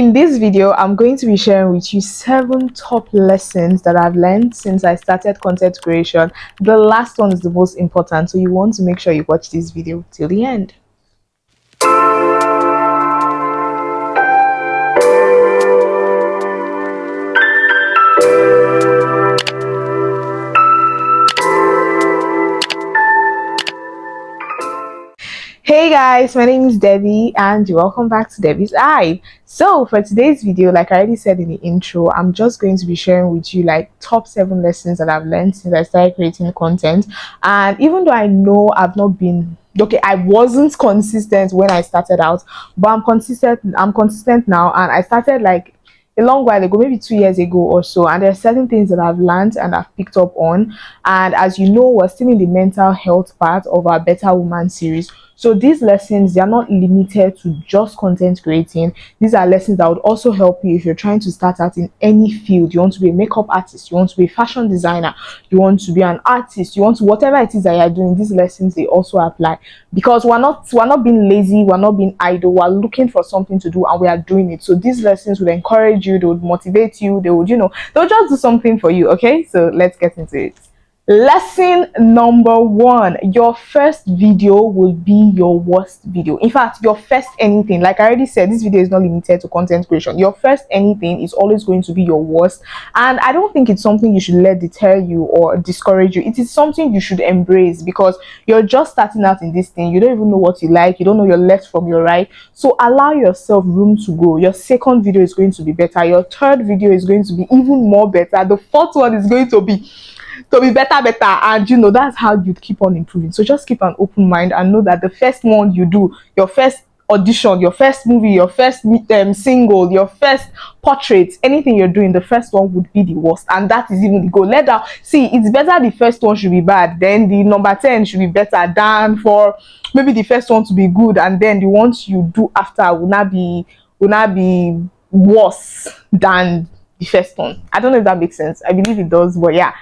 In this video, I'm going to be sharing with you 7 top lessons that I've learned since I started content creation. The last one is the most important, so you want to make sure you watch this video till the end. Hey guys, my name is Debbie and welcome back to Debbie's Eye. So for today's video, like I already said in the intro, I'm just going to be sharing with you like top 7 lessons that I've learned since I started creating content. And even though I know I've not been I wasn't consistent when I started out, but I'm consistent now, and I started like a long while ago, maybe 2 years ago or so, and there are certain things that I've learned and I've picked up on. And as you know, we're still in the mental health part of our Better Woman series. So these lessons, they are not limited to just content creating. These are lessons that would also help you if you're trying to start out in any field. You want to be a makeup artist, you want to be a fashion designer, you want to be an artist, you want to, whatever it is that you're doing, these lessons, they also apply. Because we're not being lazy, we're not being idle, we're looking for something to do and we are doing it. So these lessons would encourage you, they would motivate you, they would, they'll just do something for you. Okay, so let's get into it. Lesson number 1: your first video will be your worst video. In fact, your first anything, like I already said, this video is not limited to content creation. Your first anything is always going to be your worst, and I don't think it's something you should let deter you or discourage you. It is something you should embrace, because you're just starting out in this thing. You don't even know what you like, you don't know your left from your right, so allow yourself room to grow. Your second video is going to be better, your third video is going to be even more better, the fourth one is going to be better, and that's how you keep on improving. So just keep an open mind and know that the first one you do, your first audition, your first movie, your first single, your first portrait, anything you're doing, the first one would be the worst, and that is even the goal. It's better the first one should be bad, then the number 10 should be better, than for maybe the first one to be good and then the ones you do after will not be worse than the first one. I don't know if that makes sense. I believe it does, but yeah,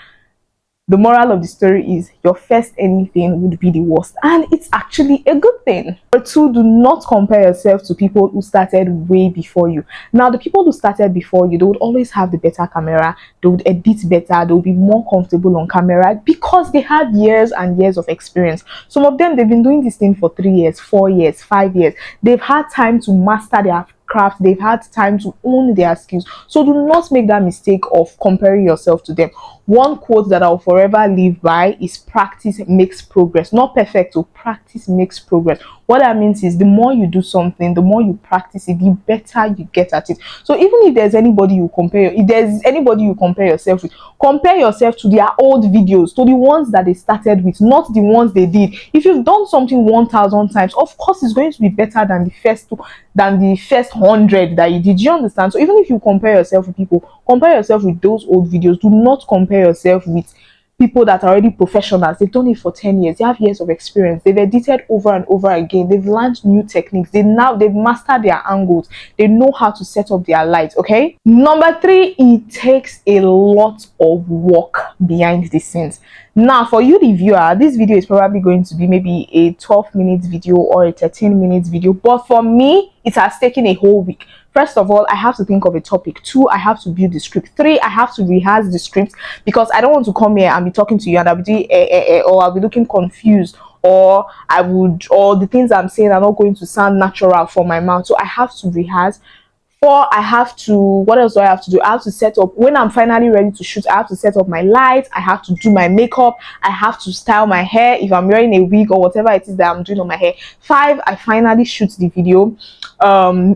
the moral of the story is your first anything would be the worst, and it's actually a good thing. Number 2, do not compare yourself to people who started way before you. Now, the people who started before you, they would always have the better camera, they would edit better, they would be more comfortable on camera because they had years and years of experience. Some of them, they've been doing this thing for 3 years, 4 years, 5 years. They've had time to master their craft, they've had time to own their skills. So do not make that mistake of comparing yourself to them. One quote that I'll forever live by is practice makes progress. Not perfect, so practice makes progress. What that means is the more you do something, the more you practice it, the better you get at it. So even if there's anybody you compare yourself with, compare yourself to their old videos, to the ones that they started with, not the ones they did. If you've done something 1,000 times, of course it's going to be better than the first 100 that you did. You understand? So even if you compare yourself with people, compare yourself with those old videos. Do not compare yourself with people that are already professionals. They've done it for 10 years, they have years of experience, they've edited over and over again, they've learned new techniques, they've mastered their angles, they know how to set up their lights. Okay, number 3, it takes a lot of work behind the scenes. Now, for you, the viewer, this video is probably going to be maybe a 12-minute video or a 13-minute video, but for me, it has taken a whole week. First of all, I have to think of a topic. 2, I have to build the script. 3, I have to rehearse the script, because I don't want to come here and be talking to you and I'll be doing or I'll be looking confused, or the things I'm saying are not going to sound natural from my mouth. So I have to rehearse. 4, what else do I have to do? I have to set up, when I'm finally ready to shoot, I have to set up my lights, I have to do my makeup, I have to style my hair if I'm wearing a wig or whatever it is that I'm doing on my hair. 5, I finally shoot the video.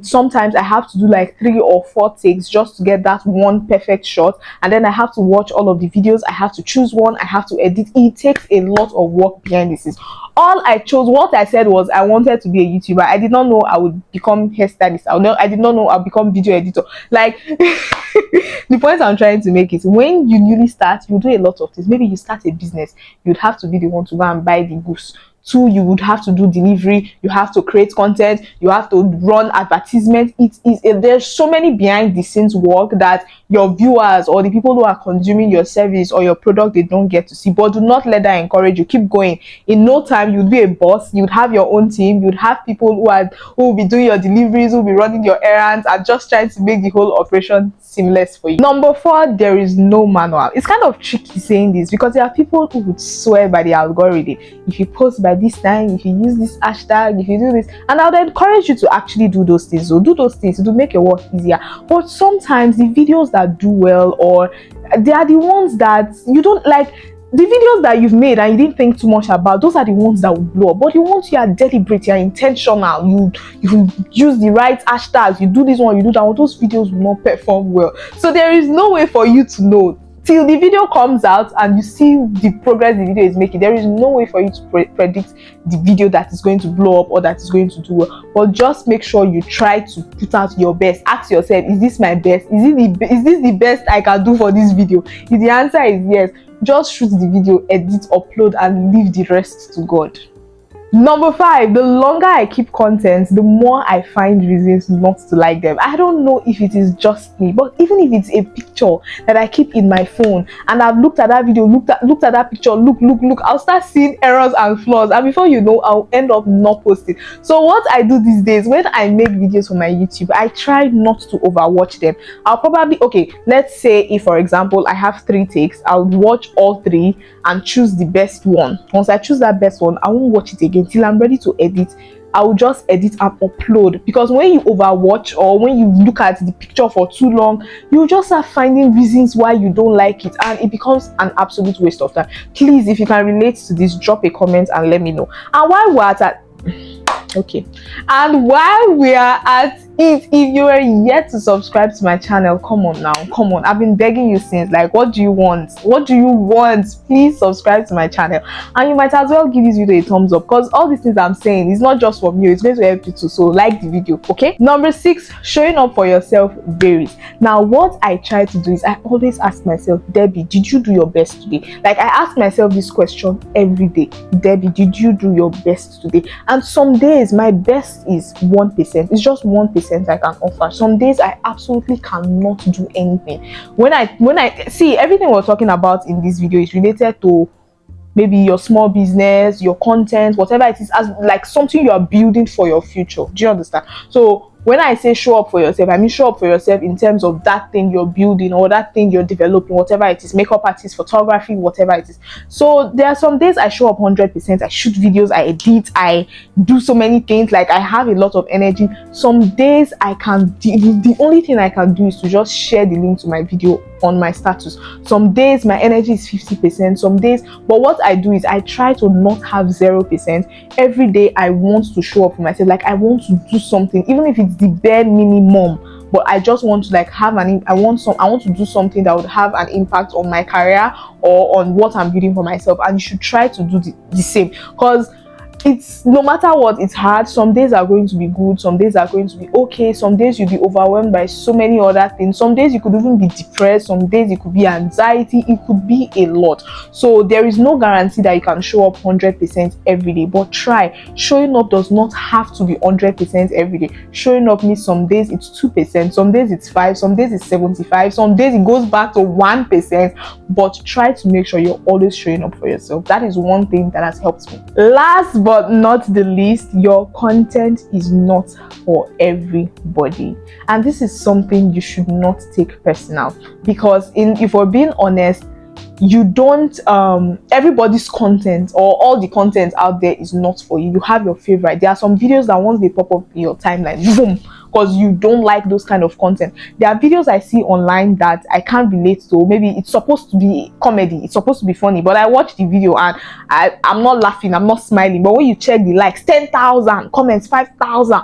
Sometimes I have to do like 3 or 4 takes just to get that one perfect shot, and then I have to watch all of the videos, I have to choose one, I have to edit. It takes a lot of work behind the scenes. What I said was I wanted to be a YouTuber. I did not know I would become hairstylist. I did not know I'll become video editor. Like the point I'm trying to make is, when you newly start, you do a lot of things. Maybe you start a business, you'd have to be the one to go and buy the goods, Two, you would have to do delivery, you have to create content, you have to run advertisement. There's so many behind the scenes work that your viewers or the people who are consuming your service or your product, they don't get to see. But do not let that encourage you. Keep going. In no time, you'd be a boss, you'd have your own team, you'd have people who will be doing your deliveries, who will be running your errands, and just trying to make the whole operation seamless for you. Number 4, there is no manual. It's kind of tricky saying this because there are people who would swear by the algorithm. If you post by this time, if you use this hashtag, if you do this, and I would encourage you to actually do those things. So do those things to make your work easier. But sometimes the videos that do well, or they are the ones that you don't like. The videos that you've made and you didn't think too much about, those are the ones that will blow up. But the ones you are deliberate, you are intentional, you use the right hashtags, you do this one, you do that one, those videos will not perform well. So there is no way for you to know till the video comes out and you see the progress the video is making. There is no way for you to predict the video that is going to blow up or that is going to do well. But just make sure you try to put out your best. Ask yourself, is this my best? Is this the best I can do for this video? If the answer is yes, just shoot the video, edit, upload, and leave the rest to God. Number 5, the longer I keep content, the more I find reasons not to like them. I don't know if it is just me, but even if it's a picture that I keep in my phone and I've looked at that video, looked at that picture, look, I'll start seeing errors and flaws, and before you know, I'll end up not posting. So what I do these days, when I make videos for my YouTube, I try not to overwatch them. I'll probably, okay, let's say if, for example, I have 3 takes, I'll watch all 3 and choose the best one. Once I choose that best one, I won't watch it again till I'm ready to edit. I will just edit and upload, because when you overwatch or when you look at the picture for too long, you just start finding reasons why you don't like it, and it becomes an absolute waste of time. Please, if you can relate to this, drop a comment and let me know. And while we're at okay, and while we are at it, if you are yet to subscribe to my channel, come on now, come on, I've been begging you since. Like, what do you want? Please subscribe to my channel, and you might as well give this video a thumbs up, because all these things I'm saying is not just from you, it's going to help you too. So like the video. Okay, number 6, showing up for yourself varies. Now what I try to do is I always ask myself, Debbie, did you do your best today? Like, I ask myself this question every day. Debbie, did you do your best today? And some days my best is 1%. It's just 1% I can offer. Some days I absolutely cannot do anything. When I see, everything we're talking about in this video is related to maybe your small business, your content, whatever it is, as like something you are building for your future. Do you understand? So when I say show up for yourself, I mean show up for yourself in terms of that thing you're building or that thing you're developing, whatever it is, makeup artist, photography, whatever it is. So there are some days I show up 100%. I shoot videos, I edit, I do so many things. Like, I have a lot of energy. Some days I can, the only thing I can do is to just share the link to my video on my status. Some days my energy is 50%, some days, but what I do is I try to not have 0%. Every day I want to show up for myself. Like, I want to do something, even if it's the bare minimum, but I just want to like have I want to do something that would have an impact on my career or on what I'm building for myself. And you should try to do the same, because it's, no matter what, it's hard. Some days are going to be good, some days are going to be okay, some days you'll be overwhelmed by so many other things, some days you could even be depressed, some days it could be anxiety, it could be a lot. So there is no guarantee that you can show up 100% every day, but try. Showing up does not have to be 100% every day. Showing up means some days it's 2%, some days it's 5%, some days it's 75%, some days it goes back to 1%, but try to make sure you're always showing up for yourself. That is one thing that has helped me. Last but not the least, your content is not for everybody, and this is something you should not take personal, because if we're being honest, you don't everybody's content or all the content out there is not for you. You have your favorite. There are some videos that once they pop up in your timeline, boom, because you don't like those kind of content. There are videos I see online that I can't relate to. Maybe it's supposed to be comedy, it's supposed to be funny, but I watch the video and I'm not laughing, I'm not smiling. But when you check the likes, 10,000 comments, 5,000,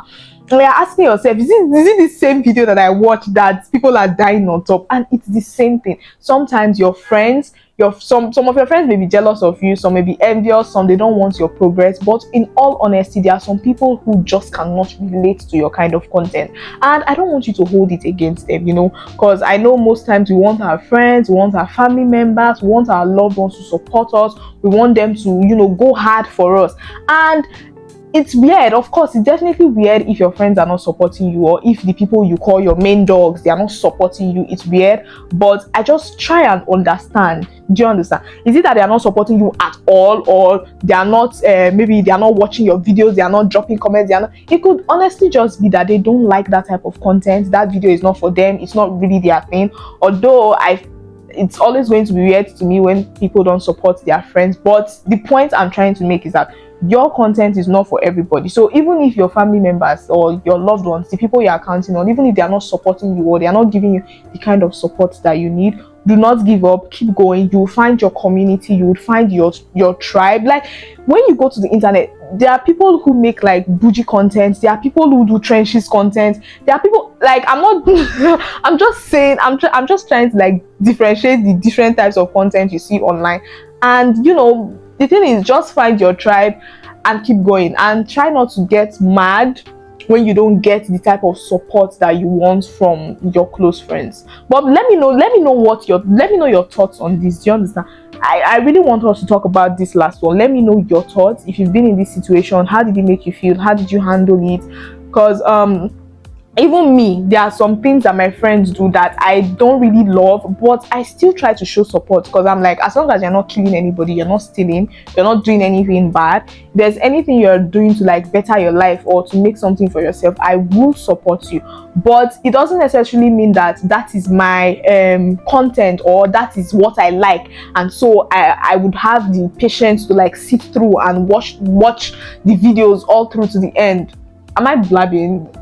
and you're asking yourself, is it the same video that I watched that people are dying on top? And it's the same thing. Sometimes your friends, some of your friends may be jealous of you, some may be envious, some they don't want your progress. But in all honesty, there are some people who just cannot relate to your kind of content, and I don't want you to hold it against them, because I know most times we want our friends, we want our family members, we want our loved ones to support us, we want them to go hard for us. And it's weird. Of course, it's definitely weird if your friends are not supporting you, or if the people you call your main dogs, they are not supporting you. It's weird. But I just try and understand. Do you understand? Is it that they are not supporting you at all, or they are not maybe they are not watching your videos, they are not dropping comments, it could honestly just be that they don't like that type of content. That video is not for them, it's not really their thing. Although it's always going to be weird to me when people don't support their friends. But the point I'm trying to make is that your content is not for everybody. So even if your family members or your loved ones, the people you're counting on, even if they are not supporting you or they are not giving you the kind of support that you need, do not give up. Keep going. You'll find your community, you will find your tribe. Like, when you go to the internet, there are people who make like bougie content, there are people who do trenches content, there are people like, I'm not I'm just saying, I'm just trying to like differentiate the different types of content you see online. And the thing is, just find your tribe and keep going, and try not to get mad when you don't get the type of support that you want from your close friends. But let me know your thoughts on this. Do you understand? I really want us to talk about this last one. Let me know your thoughts. If you've been in this situation, how did it make you feel? How did you handle it? Because even me, there are some things that my friends do that I don't really love, but I still try to show support, because I'm like, as long as you're not killing anybody, you're not stealing, you're not doing anything bad, if there's anything you're doing to like better your life or to make something for yourself, I will support you. But it doesn't necessarily mean that is my content, or that is what I like, and so I would have the patience to like sit through and watch the videos all through to the end. Am I blabbing?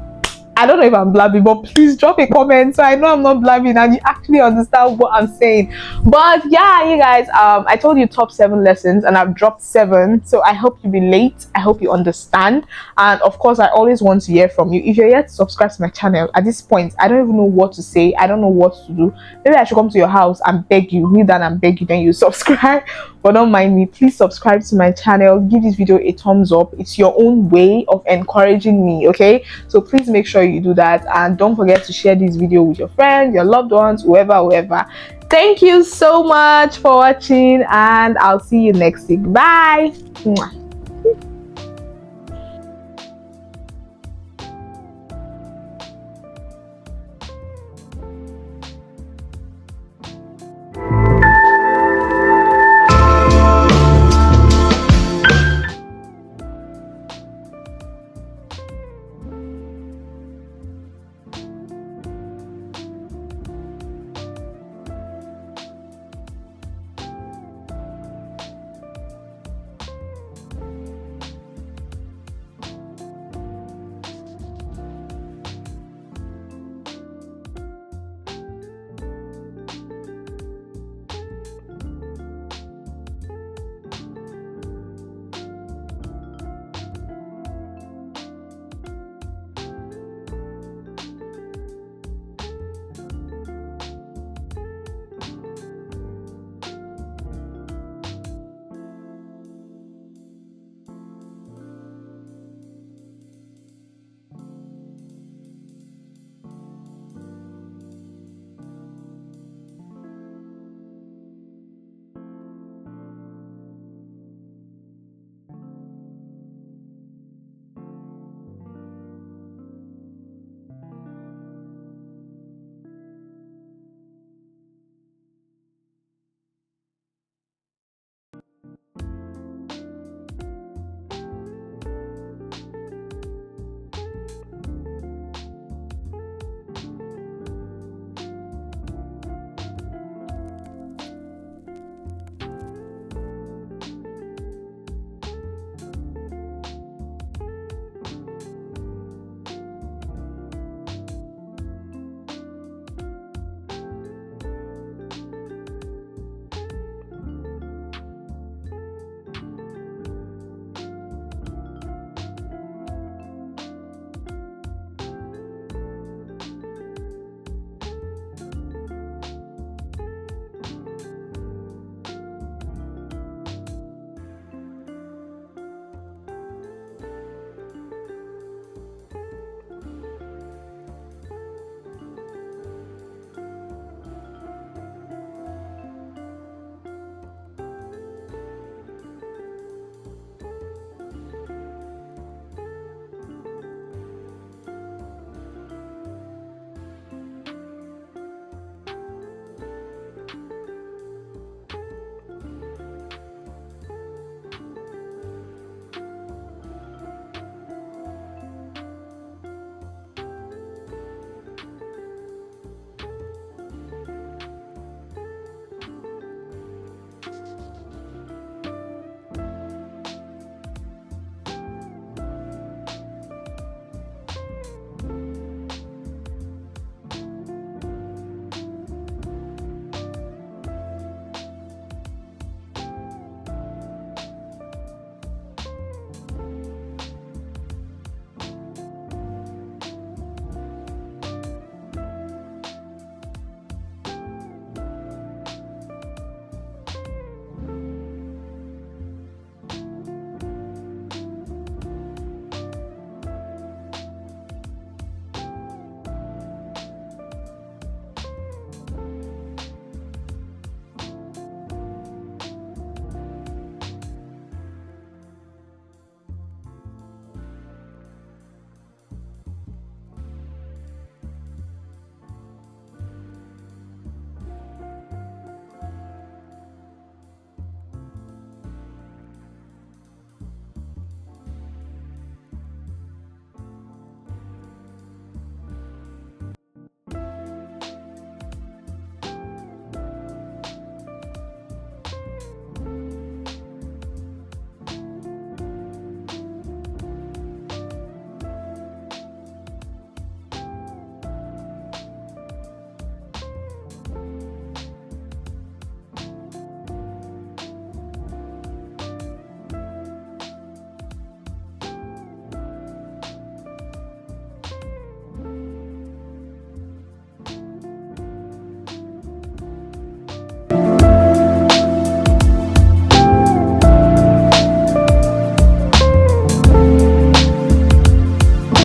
I don't know if I'm blabbing, but please drop a comment so I know I'm not blabbing and you actually understand what I'm saying. But yeah, you guys, I told you top 7 lessons and I've dropped 7. So I hope you relate. I hope you understand. And of course, I always want to hear from you. If you're yet to subscribe to my channel, at this point, I don't even know what to say. I don't know what to do. Maybe I should come to your house and beg you, kneel down and beg you, then you subscribe. But don't mind me, please subscribe to my channel, give this video a thumbs up. It's your own way of encouraging me, okay? So please make sure you do that, and don't forget to share this video with your friends, your loved ones, whoever. Thank you so much for watching, and I'll see you next week. Bye. Mwah.